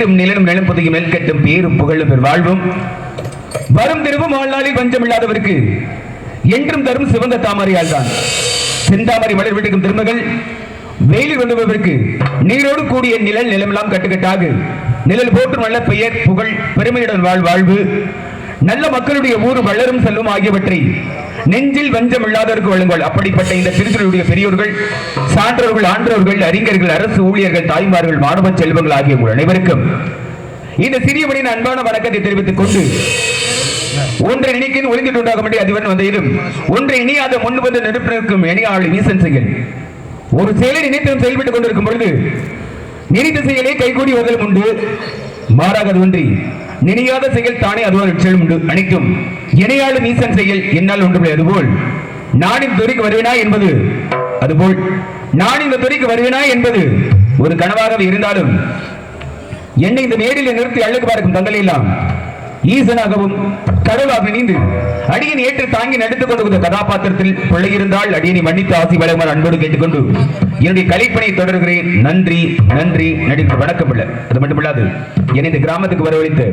நீரும் நிலனும் நிலம் புதிய மேல் கட்டும் பேரும் புகழும் பெரு வாழ்வும் வரும் திருவும் வாழ்நாளில் பஞ்சமில்லாதவருக்கு என்றும் தரும் சிவந்த தாமரையால் தான் செந்தாமரை மலர் விடுக்கும் திருமகள் வெயிலில் வந்தவருக்கு நீரோடு கூடிய நிழல் நிலமெல்லாம் கட்டுக்கட்டாக நிழல் போற்றும் நல்ல பெயர் புகழ் பெருமையுடன் வாழ்வு நல்ல மக்களுடைய ஊர் வளரும் செல்வம் ஆகியவற்றை நெஞ்சில் வஞ்சம் இல்லாதவருக்கு வழங்குவாள். அப்படிப்பட்ட இந்த திருச்செல்வருடைய பெரியோர்கள், சான்றவர்கள், ஆன்றவர்கள், அறிஞர்கள், அரசு ஊழியர்கள், தாய்மார்கள், மாணவ செல்வங்கள் ஆகிய அனைவருக்கும் இந்த சிறியவனின் அன்பான வணக்கத்தை தெரிவித்துக் கொண்டு ஒன்றை நினைக்கின் ஒழுங்கிட்டு உண்டாக வேண்டிய அதிபன் வந்தையிலும் ஒன்றை இணையாத முன்வந்த நெருப்பினருக்கும் இணையாளி வீசன் செயல் ஒரு செயலை நினைத்து செயல்பட்டுக் கொண்டிருக்கும் பொழுது நினைத்த செயலே கைகூடி வருதலும் உண்டு, மாறாக அது ஒன்றி நினையாத செயல் தானே அதுவான் நிச்சயம் உண்டு. அனைத்தும் இணையாளு நீசன் செயல் என்னால் ஒன்றுமில்லை. அதுபோல் நான் இந்த துறைக்கு வருவேனா என்பது அதுபோல் நான் இந்த துறைக்கு வருவேனா என்பது ஒரு கனவாகவே இருந்தாலும் என்னை இந்த மேடையில் நிறுத்தி அழகு பார்க்கும் தங்களை எல்லாம் ஈசனாகவும் கடவுளாக நினைந்து அடியன் ஏற்று தாங்கி நடித்துக் கொண்டு கதாபாத்திரத்தில் பிள்ளையிருந்தால் அடியனை மன்னித்து ஆசி வழங்குமாறு அன்போடு கேட்டுக்கொண்டு என்னுடைய கலைப்பணியை தொடர்கிறேன். நன்றி நன்றி நடிப்பு வணக்கம். அது மட்டுமில்லாது என்னை இந்த கிராமத்துக்கு வரவழைத்து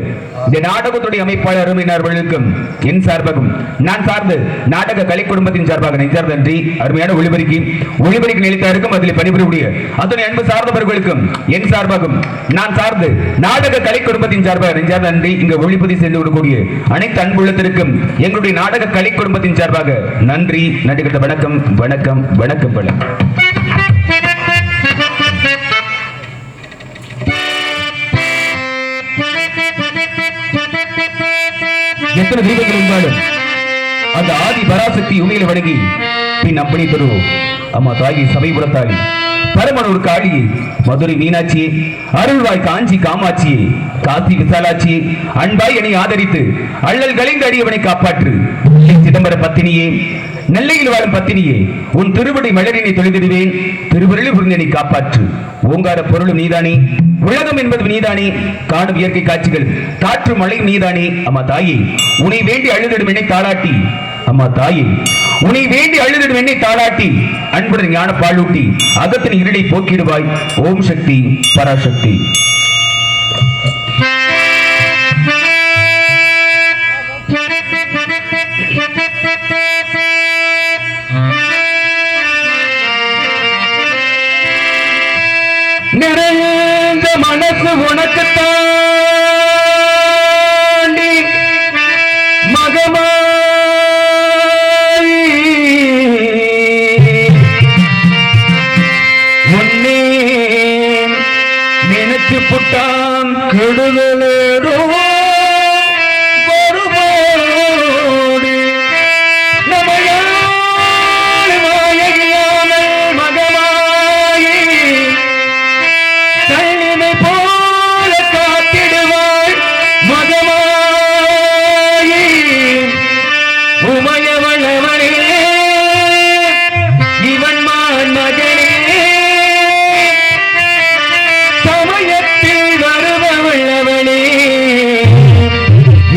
இந்த நாடகத்துடைய அமைப்பாளர் அருமையினர்களுக்கும் என் சார்பாகவும் நான் சார்ந்து நாடக கலை குடும்பத்தின் சார்பாக நெஞ்சார் நன்றி. அருமையான ஒளிபரிக்கு நிலைத்தாருக்கும் அதில் பணிபுரியக்கூடிய அத்தனை அன்பு சார்ந்தவர்களுக்கும் என் சார்பாகவும் நான் சார்ந்து நாடக கலை குடும்பத்தின் சார்பாக நெஞ்சார் நன்றி. இங்கு ஒளிபதி சென்று விடக்கூடிய அனைத்து அன்புள்ளத்திற்கும் எங்களுடைய நாடக கலை குடும்பத்தின் சார்பாக நன்றி நன்றி. வணக்கம் வணக்கம் வணக்கம். பல எத்தனை தெய்வங்கள் இருந்தாலும் அந்த ஆதி பராசக்தி உண்மையில வணங்கி பின் அப்படி தருவோம். அம்மா தாயி சபைபுரத்தாளி பரமனூர் காளியே, மதுரை மீனாட்சியே, அருள்வாய் காஞ்சி காமாட்சியே, காசி விசாலாட்சியே, அன்பாய் என்னை ஆதரித்து அள்ளல் கலைந்து அடியவனை காப்பாற்று. சிதம்பர பத்தினியே, நெல்லையில் வாழும் பத்தினியே, உன் திருவடி மலரினை தொழுதிடுவேன். திருவருள் புரிந்தனை காப்பாற்று. ஓங்கார பொருளும் நீதானே, உலகம் என்பது நீதானே, காணும் இயற்கை காட்சிகள் காற்று மழை நீதானே. அம்மா தாயே, உன்னை வேண்டி அழுதிடும் என்னை தாளாட்டி, அம்மா தாயே உன்னை வேண்டி அழுதிடும் என்னை தாளாட்டி அன்புடன் ஞான பாலூட்டி அகத்தின் இருளை போக்கிடுவாய். ஓம் சக்தி பராசக்தி. நிறைந்த மனசு உனக்குத்தான் மகமா புட்டான் கெடுதலேடோ வருவோடு நமையால் மாயகியாமல் மகமாயி கண்ணினை போல காத்திடுவாள் மகமாயி உமையவளவனே இவன் மான் மகனே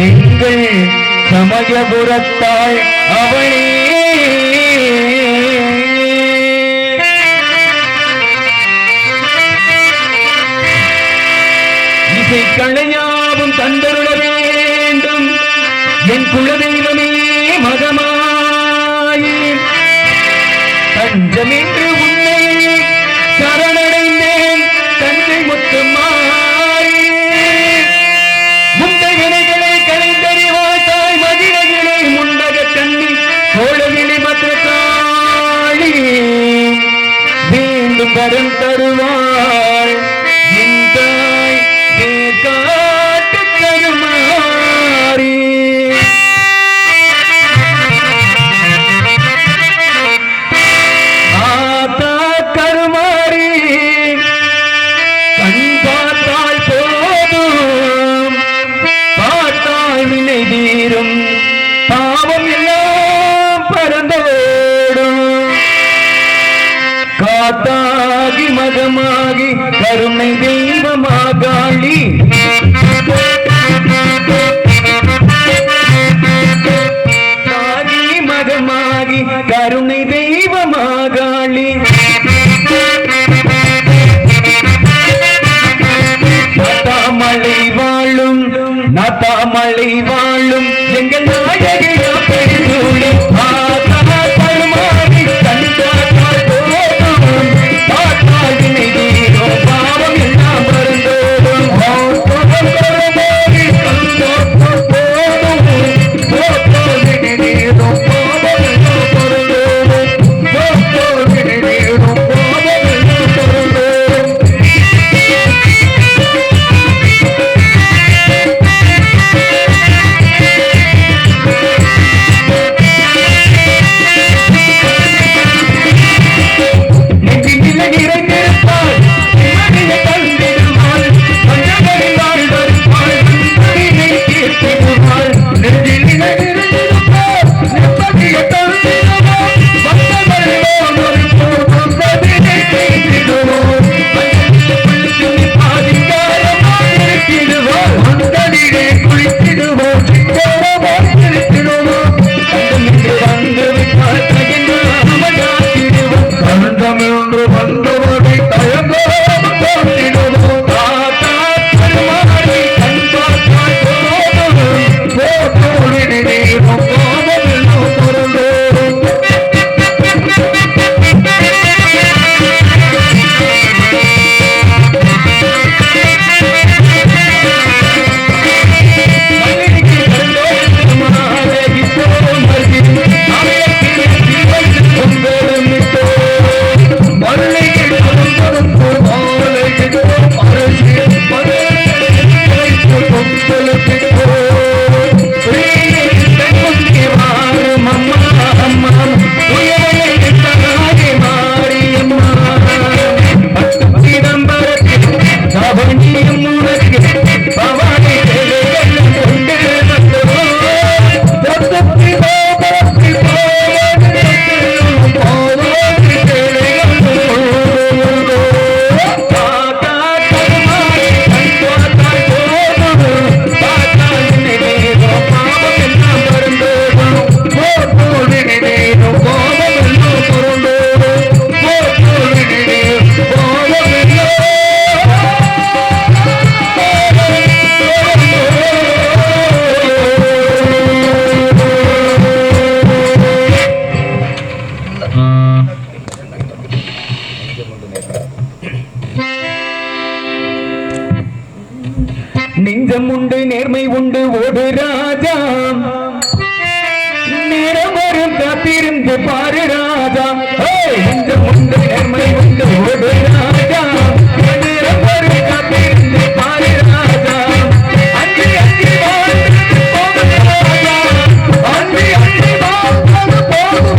எங்கள் சமயபுரத்தாள் அவளே. இசை களையாவும் தந்தருள வேண்டும் என் குலதெய்வமே மகமாயி. தஞ்சமென்று உன்னை சரணடைந்தேன் தஞ்சை முத்துமா. வரம் தருவாள் என் தாய் காட்டு கருமாறி. ஆத்தா கருமாறி கண் பார்த்தால் போதும், பார்த்தால் வினை தீரும், பாவம் எல்லாம் பறந்தோடும். காத்தாகி மகமாகி கருணை தெய்வமாகாளி, காகி மகமாகி கருணை தெய்வமாகாளி. மழை நெஞ்சம் உண்டு நேர்மை உண்டு ஓடு ராஜா நேரம் வரும் காத்திருந்து பாரு ராஜா நெஞ்சம் உண்டு நேர்மை உண்டு ஓடு ராஜா நேரம் வரும் காத்திருந்து பாரு ராஜா அன்றி அன்றி வாழ்ந்து போகும் ராஜா அன்றி அன்றி வாழ்ந்து போகும்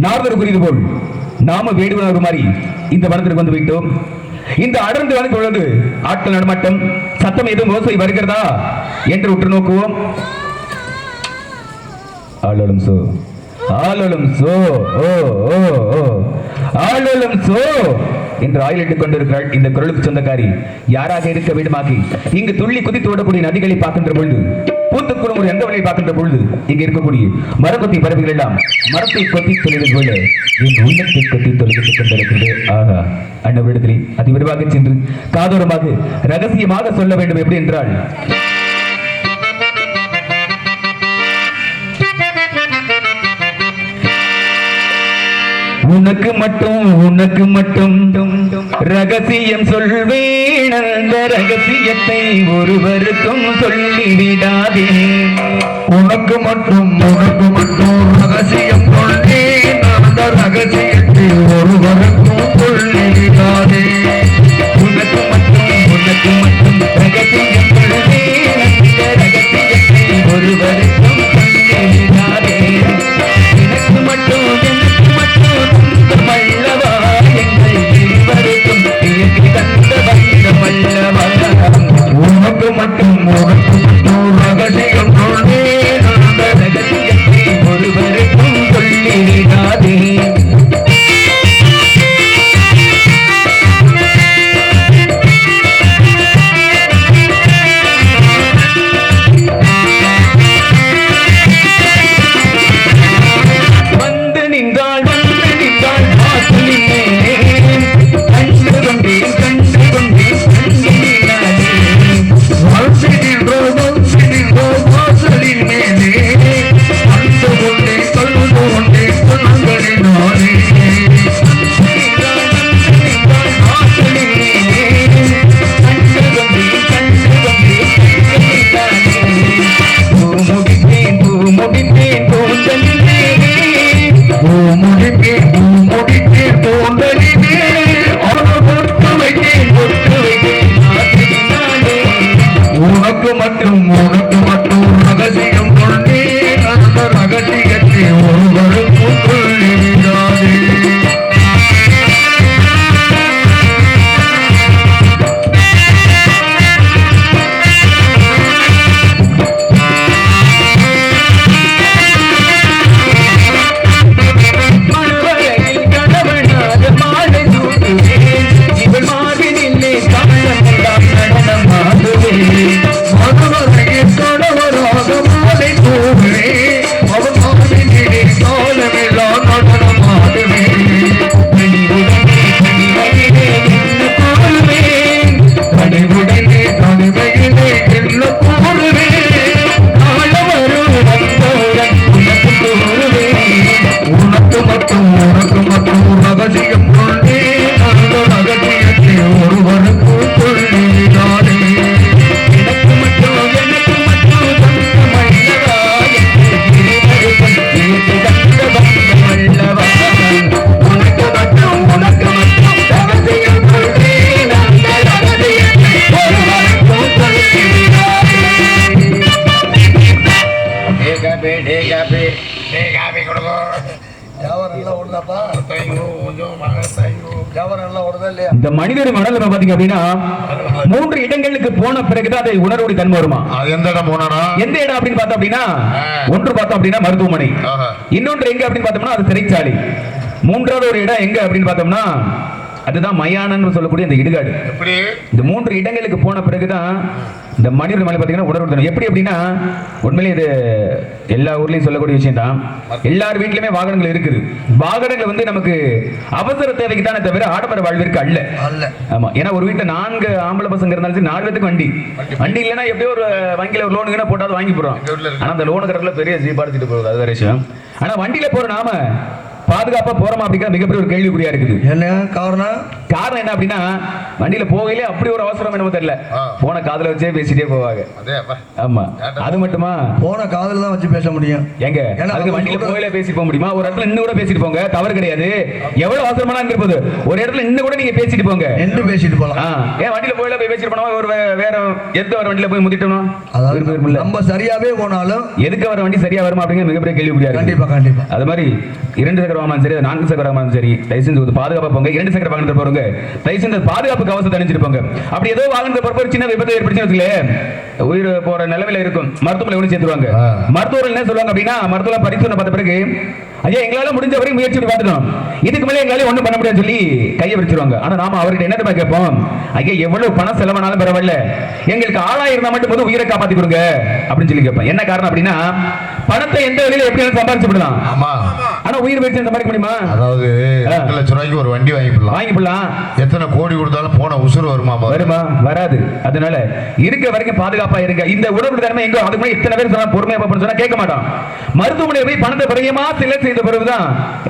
நாரதர் குறித்து போல் நாம வேடுவனர் மாதிரி இந்த வனத்திற்கு வந்து விட்டோம். இந்த அடர்ந்து வனத்தில் உள்ளது ஆட்கள் நடமாட்டம் சத்தம் எதுவும் ஓசை வருகிறதா என்று உற்று நோக்குவோம். ஆளலும் சோ ஆளலும் சோ ஓ ஓ ஓ ஆளலும் சோ என்று ஆயிலிட்டுக் கொண்டிருக்கிறாள். இந்த குரலுக்கு சொந்தக்காரி யாராக இருக்க வேண்டுமாக்கி இங்கு துள்ளி குதித்து ஓடக்கூடிய நதிகளை பார்க்கின்ற பொழுது பூத்துக்குளம் ஒரு எந்த வழியை பார்க்கின்ற பொழுது இங்க இருக்கக்கூடிய மரகொத்தி பறவைகள் எல்லாம் மரத்தை கொத்தி தொழில் போல என் உள்ளத்தை கொத்தி தொழில் கொண்டிருக்கிறது. ஆகா அண்ணவிடத்திலே அதிவிரைவாக சென்று காதோரமாக ரகசியமாக சொல்ல வேண்டும். எப்படி என்றால் உனக்கு மட்டும் ரகசியம் சொல்வேன். அந்த ரகசியத்தை ஒருவருக்கும் சொல்லிவிடாதே. உனக்கு மட்டும் ரகசியம் சொல்வேன். அந்த ரகசியத்தை ஒருவருக்கும் சொல்லிவிடாதே. உனக்கு மட்டும் ரகசியம் சொல்வேன். அந்த ரகசியத்தை ஒருவருக்கும் சொல்லிவிடாதே. எனக்கு மட்டும் மல்லவா எங்கள் இருவருக்கும் தந்த மல்லவா. உனக்கு மட்டும் ரகசியம் சொல்வேன். அந்த ரகசியத்தை ஒருவருக்கும் சொல்லிவிடாதே. இந்த மனிதனுடைய மனநிலை பாத்தீங்க அப்படின்னா 3 இடங்களுக்கு போன பிறகுதான் அதை உணர்வுடைய தன்மை வருமா. எந்த இடம் போனா எந்த இடம் அப்படின்னு பார்த்தோம் அப்படின்னா, ஒன்று பார்த்தோம் அப்படின்னா மருத்துவமனை, இன்னொன்று எங்க அப்படின்னு பார்த்தோம்னா அது சிறைச்சாலை, மூன்றாவது ஒரு இடம் எங்க அப்படின்னு பார்த்தோம்னா அதுதான் மயானன்னு சொல்லக்கூடிய அந்த இடுகாடு. இந்த 3 இடங்களுக்கு போன பிறகுதான் இந்த மனிதன் மேல பாத்தீங்கன்னா உணர்வு. எப்படி அப்படின்னா உண்மையிலே இது எல்லா ஊர்லயும் சொல்லக்கூடிய விஷயம் தான். எல்லார் வீட்லயுமே வாகனங்கள் இருக்குது. வாகனங்கள் வந்து நமக்கு அவசர தேவைக்கு தானே தவிர ஆடம்பர வாழ்விற்கு அல்ல. ஆமா, ஏன்னா ஒரு வீட்டுல 4 ஆம்பளை பசங்க இருந்தாலும் 4 பேருக்கு வண்டி இல்லைன்னா எப்படியோ ஒரு வங்கியில ஒரு லோனுக்குன்னா போட்டாலும் வாங்கி போடுறோம். ஆனா அந்த லோனு கட்டல பெரிய ஜீபாடுத்திட்டு போகுது, அது வேற விஷயம். ஆனா வண்டியில போற நாம பாதுகாப்பா போறோமா அப்படிங்கிற மிகப்பெரிய ஒரு கேள்விக்குறியா இருக்குது. என்ன காரணம் என்ன அப்படின்னா, வண்டியில போகையிலே அப்படி ஒரு அவசரம் என்னமோ தெரியல, போன காதுல வச்சே பேசிட்டே போவாங்க. ஆமா, அது மட்டுமா போன காதுல தான் வச்சு பேச முடியும். எங்க அதுக்கு வண்டியில போகையில பேசி போக முடியுமா? ஒரு இடத்துல இன்னும் கூட பேசிட்டு போங்க, தவறு கிடையாது. எவ்வளவு அவசரமான இருப்பது, ஒரு இடத்துல இன்னும் கூட நீங்க பேசிட்டு போங்க, என்று பேசிட்டு போலாம். ஏன் வண்டியில போகையில போய் பேசிட்டு போனா ஒரு வேற எந்த ஒரு வண்டியில போய் முந்திட்டோம், நம்ம சரியாவே போனாலும் எதுக்கு வர வண்டி சரியா வருமா அப்படிங்கிற மிகப்பெரிய கேள்விக்குறியா இருக்கு. கண்டிப்பா அது மாதிரி 2 சக்கர வாகனம் சரி, 4 சக்கர வாகனம் சரி, லைசன்ஸ் பாதுகாப்பா போங்க. 2 சக்கர வாகனத்தை போறவங்க லைசன்ஸ் பாதுகாப்பு கவசத்தை அணிஞ்சிட்டு போங்க. அப்படி ஏதோ வாகனத்தை பொறுத்த ஒரு சின்ன விபத்து ஏற்படுச்சுன்னு உயிர் போற நிலைமையில இருக்கும், மருத்துவமனை ஒன்று சேர்த்துருவாங்க. மருத்துவர்கள் என்ன சொல்லுவாங்க அப்படின்னா, மருத்துவ பரிசோதனை பார்த்த பிறகு ஐயா எங்களால முடிஞ்ச வரைக்கும் முயற்சி பார்த்துட்டோம், இதுக்கு மேலே எங்களால ஒண்ணும் பண்ண முடியாது சொல்லி கையை வச்சிருவாங்க. ஆனா நாம அவர்கிட்ட என்ன கேட்போம், ஐயா எவ்வளவு பணம் செலவானாலும் பரவாயில்ல, எங்களுக்கு ஆளா இருந்தா மட்டும் போது உயிரை காப்பாத்தி கொடுங்க அப்படின்னு சொல்லி கேட்பேன். என்ன காரணம் அப்படின்னா, பணத்தை எந்த வழியில எப்படி சம்பாதிச்சு விடலாம், ஆனா உயிர் வச்சு சம்பாதிக்க முடியுமா? அதாவது 2 லட்சம் ரூபாய்க்கு ஒரு வண்டி வாங்கிடலாம். எத்தனை கோடி கொடுத்தாலும் போன உசுறு வருமா? வராது. அதனால இருக்க வரைக்கும் பாதுகாப்பா இருங்க. இந்த உணர்வு தன்மை எங்க அதுக்கு முன்னாடி இத்தனை பேர் சொன்னா பொறுமையா சொன்னா கேட்க மாட்டான். மருத்துவமனையை போய் பணத்தை பிறகுமா சில செய்த பிறகுதான்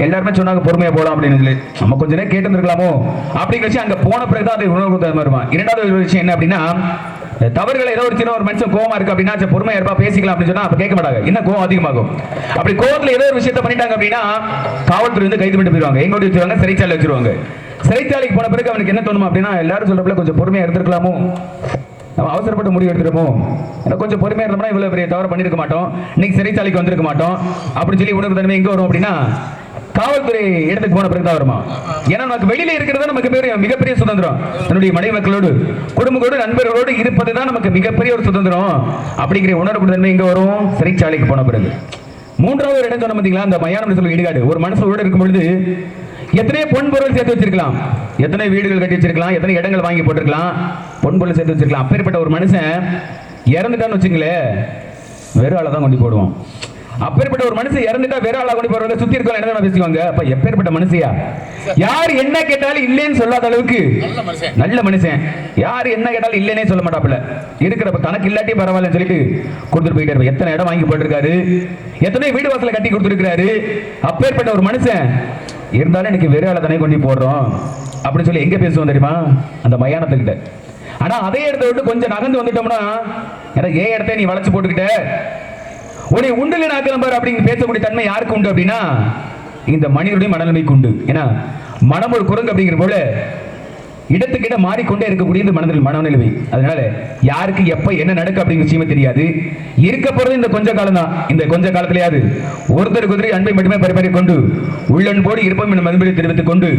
எல்லாருமே சொன்னாங்க பொறுமையா போலாம் அப்படின்னு சொல்லி. நம்ம கொஞ்ச நேரம் கேட்டு இருக்கலாமோ அப்படிங்கிற விஷயம் அங்க போன பிறகுதான் அது உணர்வு தன்மை வருவான். 2வது விஷயம் என்ன அப்படின்னா, தவறுகளை ஏதோ ஒரு சின்ன ஒரு மனுஷன் கோவமா இருக்கு அப்படின்னா பொறுமையா இருப்பா பேசிக்கலாம் அப்படின்னு சொன்னா அப்ப கேட்க மாட்டாங்க, இன்னும் கோவம் அதிகமாகும். அப்படி கோவத்துல ஏதோ ஒரு விஷயத்தை பண்ணிட்டாங்க அப்படின்னா காவல்துறை வந்து கைது பண்ணிட்டு போயிருவாங்க, எங்க வச்சிருவாங்க, சிறைச்சாலை வச்சிருவாங்க. சிறைச்சாலைக்கு போன பிறகு அவனுக்கு என்ன தோணுமா அப்படின்னா, எல்லாரும் சொல்றப்பல கொஞ்சம் பொறுமையா இருந்திருக்கலாமோ, நம்ம அவசரப்பட்டு முடிவு எடுத்துருப்போம், கொஞ்சம் பொறுமையா இருந்தோம்னா இவ்வளவு பெரிய தவறு பண்ணிருக்க மாட்டோம், இன்னைக்கு சிறைச்சாலைக்கு வந்திருக்க மாட்டோம் அப்படின்னு சொல்லி உணர்வு தன்மை எங்க வரும் அப்படின்னா காவல்துறை இடத்துக்கு போன பிறகுதான் வருமா. ஏன்னா நமக்கு வெளியில இருக்கிறது நமக்கு மிகப்பெரிய சுதந்திரம். தன்னுடைய மனைவி மக்களோடு குடும்பத்தோடு நண்பர்களோடு இருப்பதுதான் நமக்கு மிகப்பெரிய ஒரு சுதந்திரம். அப்படிங்கிற உணர்வு தன்மை எங்க வரும், சிறைச்சாலைக்கு போன பிறகு. 3வது ஒரு இடம் சொன்ன பாத்தீங்களா, அந்த மயானம் சொல்லும் இடுகாடு. ஒரு மனுஷனோடு இருக்கும் பொழுது எத்தனை பொன் பொருள் சேர்த்து வச்சிருக்கலாம், எத்தனை வீடுகள் கட்டி வச்சிருக்கலாம், எத்தனை இடங்கள் வாங்கி போட்டிருக்கலாம், பொன் பொருள் சேர்த்து வச்சிருக்கலாம். அப்பேற்பட்ட ஒரு மனுஷன் இறந்துட்டான்னு வச்சுங்களேன், வெறும் ஆளை தான் கொண்டு போடுவோம். அப்பேற்பட்ட ஒரு மனுஷன் இறந்துட்டா வேற ஆளா கொண்டு போறவங்க சுத்தி இருக்கவங்க என்ன பேசிக்குவாங்க, அப்ப எப்பேற்பட்ட மனுஷியா, யார் என்ன கேட்டாலும் இல்லைன்னு சொல்லாத அளவுக்கு நல்ல மனுஷன், யார் என்ன கேட்டாலும் இல்லைன்னே சொல்ல மாட்டாப்புல, இருக்கிறப்ப தனக்கு இல்லாட்டி பரவாயில்லன்னு சொல்லிட்டு கொடுத்துட்டு போயிட்டு இருப்பாரு. எத்தனை இடம் வாங்கி போட்டிருக்காரு, எத்தனை வீடு வாசல கட்டி கொடுத்துருக்காரு. அப்பேற்பட்ட ஒரு மனுஷன் இருந்தாலும் எனக்கு வேற ஆளை தானே கொண்டு போடுறோம் அப்படின்னு சொல்லி எங்க பேசுவோம் தெரியுமா, அந்த மயானத்துக்கிட்ட. ஆனா அதே இடத்த விட்டு கொஞ்சம் நகர்ந்து வந்துட்டோம்னா, ஏன் இடத்த நீ வளைச்சு போட்டுக்கிட்ட, உன்னை உண்டில நாக்கலாம் பாரு அப்படின்னு பேசக்கூடிய தன்மை யாருக்கு உண்டு அப்படின்னா இந்த மனிதனுடைய மனநிலைமைக்கு உண்டு. ஏன்னா மனம் ஒரு குரங்கு அப்படிங்கிற போல இடத்துக்கிட்ட மாறிக்கொண்டே இருக்கக்கூடிய இந்த மனநிலைமை. அதனால யாருக்கு எப்ப என்ன நடக்கும் அப்படிங்கிற விஷயமே தெரியாது. இருக்க போறது இந்த கொஞ்ச காலம் தான். இந்த கொஞ்ச காலத்திலேயாவது ஒருத்தருக்கு ஒருத்தர் அன்பை மட்டுமே பரிமாறிக் கொண்டு உள்ளன்போடு இருப்போம் என்ற மதிப்பை தெரிவித்துக் கொண்டு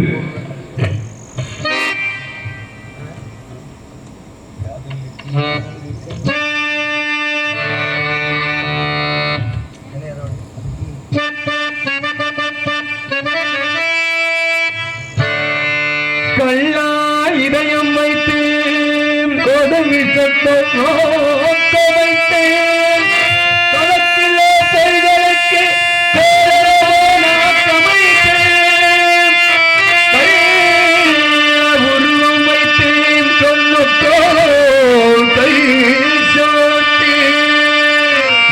கள்ளா இதயம் வைத்து கொடுமி சொக்க வைத்து களத்திலே பெண்களுக்கு உருவம் வைத்து சொல்லுக்கோள் கை சோட்டி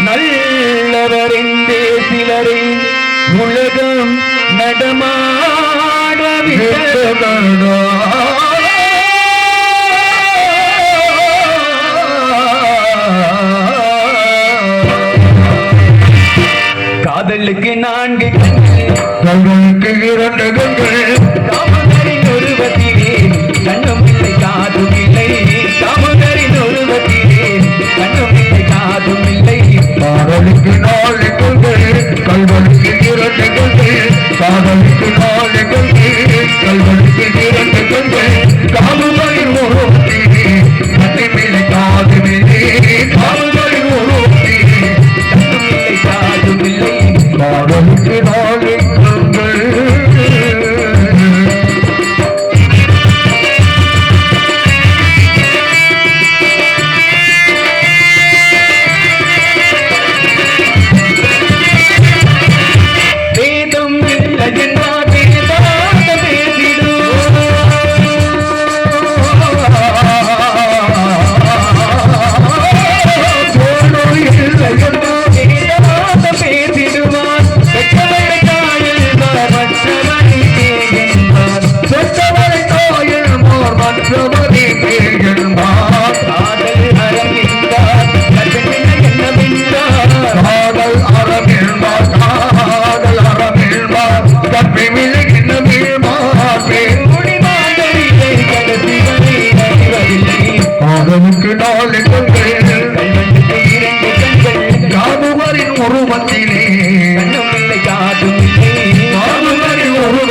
நல்லவரென்றே சிலரை உலகம் நடமாட விட்டதோ. காதலுக்கு 4 கண்களுக்கு 2 கண்கள், காமகரின் உருவத்திலே கண்ணும் இல்லை காதும் இல்லை, காமகரின் உருவத்திலே கண்ணும் இல்லை காதும் இல்லை. காதலுக்கு 4 கண்கள், கண்களுக்கு 2 கண்கள், காதலுக்கு 4 கண்கள், கண்களுக்கு 2 கண்கள்.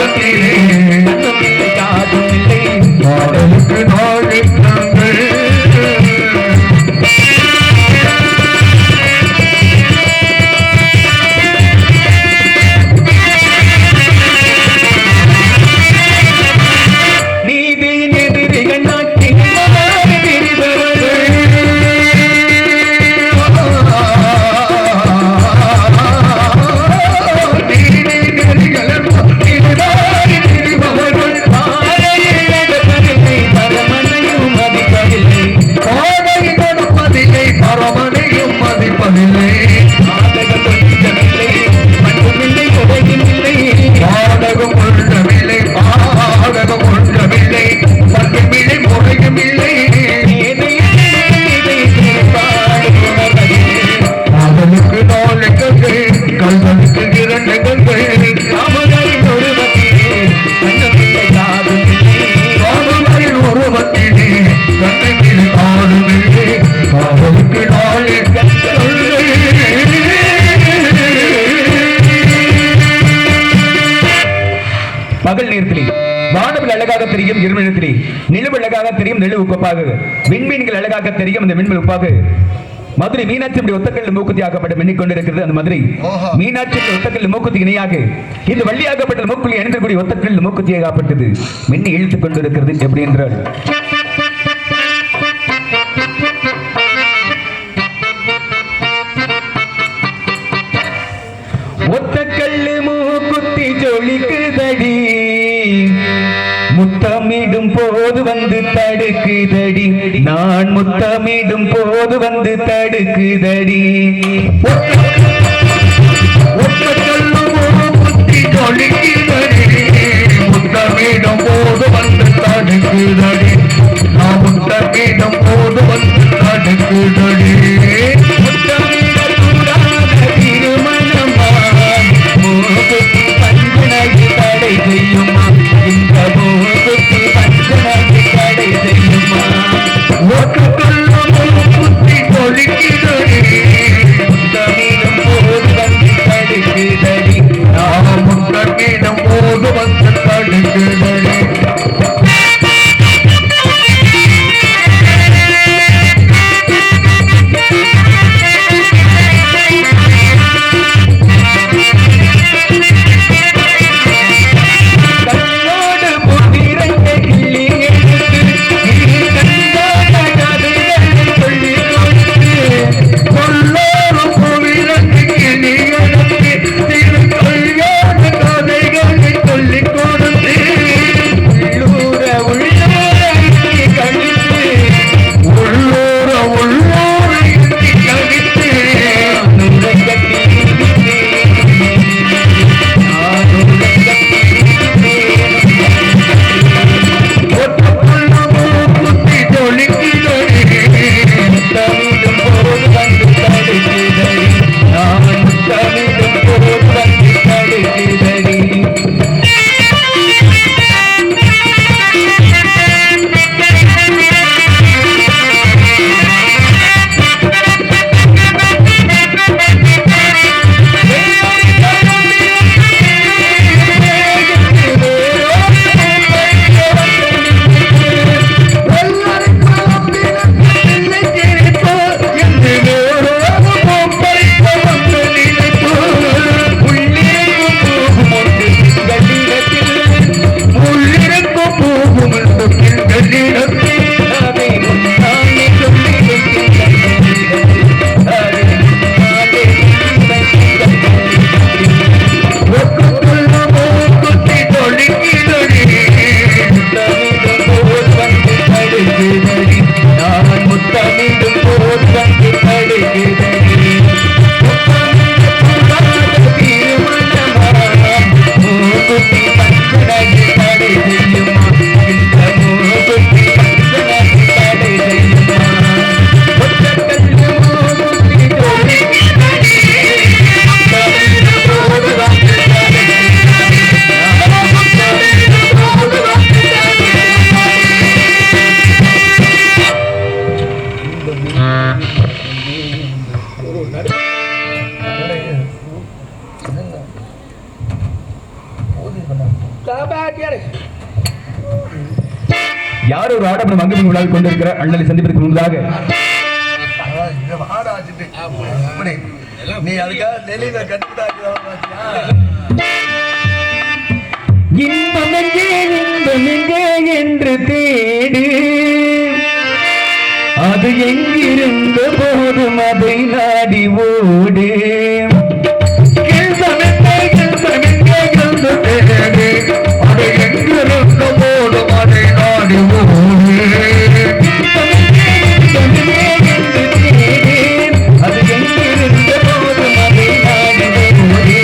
உருவத்திலே யாரும் இல்லை பாடலுக்கு நாளை நீதியின் எதிரிகள் நாட்டில் பரமனையும் மதிப்பதில்லை பாடகம் ஒன்றமில்லை பாடகம் ஒன்றமில்லை பட்டுமில்லை முறையும் இல்லை காதலுக்கு நாலு கங்கை கல்வனுக்கு இரண்டு கங்கை காமனின் உருவத்திலே கண்ணை மீது ஆடுமில்லை காதலுக்கு நாலு பகல் நேரத்திலே வானவில் அழகாக தெரியும் இருநிலத்திலே நிலவு அழகாக தெரியும் நிலவு உப்பாக விண்மீன்கள் அழகாக தெரியும் அந்த விண்மீன் உப்பாக மதுரை மீனாட்சி ஒத்தக்கல் மூக்குத்தி ஆக்கப்பட்ட மின்னிக் கொண்டிருக்கிறது அந்த மதுரை மீனாட்சி ஒத்தக்கல் மூக்குத்தி இணையாக இந்த வள்ளியாகப்பட்ட மூக்குள்ளி அணிந்தக்கூடிய ஒத்தக்கல் மூக்குத்தியாகப்பட்டது மின்னி இழுத்துக் கொண்டிருக்கிறது எப்படி என்றால் ஒத்தக்கல்லு மூக்குத்தி ஜொலிக்குதடி முத்தமிடும் போது வந்து தடுக்குதடி நான் முத்தமிடும் போது வந்து தடுக்குதடி ஒத்தக்கல்லு மூக்குத்தி ஜொலிக்குதடி முத்தமிடும் போது வந்து தடுக்குதடி நான் முத்தமிடும் போது வந்து தடுக்குதடி தடை செய்யுமா இந்த மூக்குத்தி பஞ்சனாகி தடை செய்யுமா ஒத்தக்கல்லு ஜொலிக்குதடி முத்தமிடும் போது வந்து தடுக்குதடி நான் முத்தமிடும் போது வந்து தடுக்குதடி பண்ண யார் ஒரு ஆடம்பரம் அங்கமின் விழாவில் கொண்டிருக்கிற அண்ணலை சந்திப்பதற்கு முன்பதாக நீ அதுக்காக தெளிவ இன்பம் எங்கே என்று தேடு, அது எங்கிருந்த போதும் அதை நாடி ஓடு. அது எங்கிருந்த போதும் அதை நாடி ஓடு. அது எங்கிருந்த போதும் அதை நாடி ஓடு.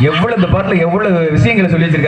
எவ்வளவு இந்த பாட்டுல எவ்வளவு விஷயங்களை சொல்லி வச்சிருக்காரு.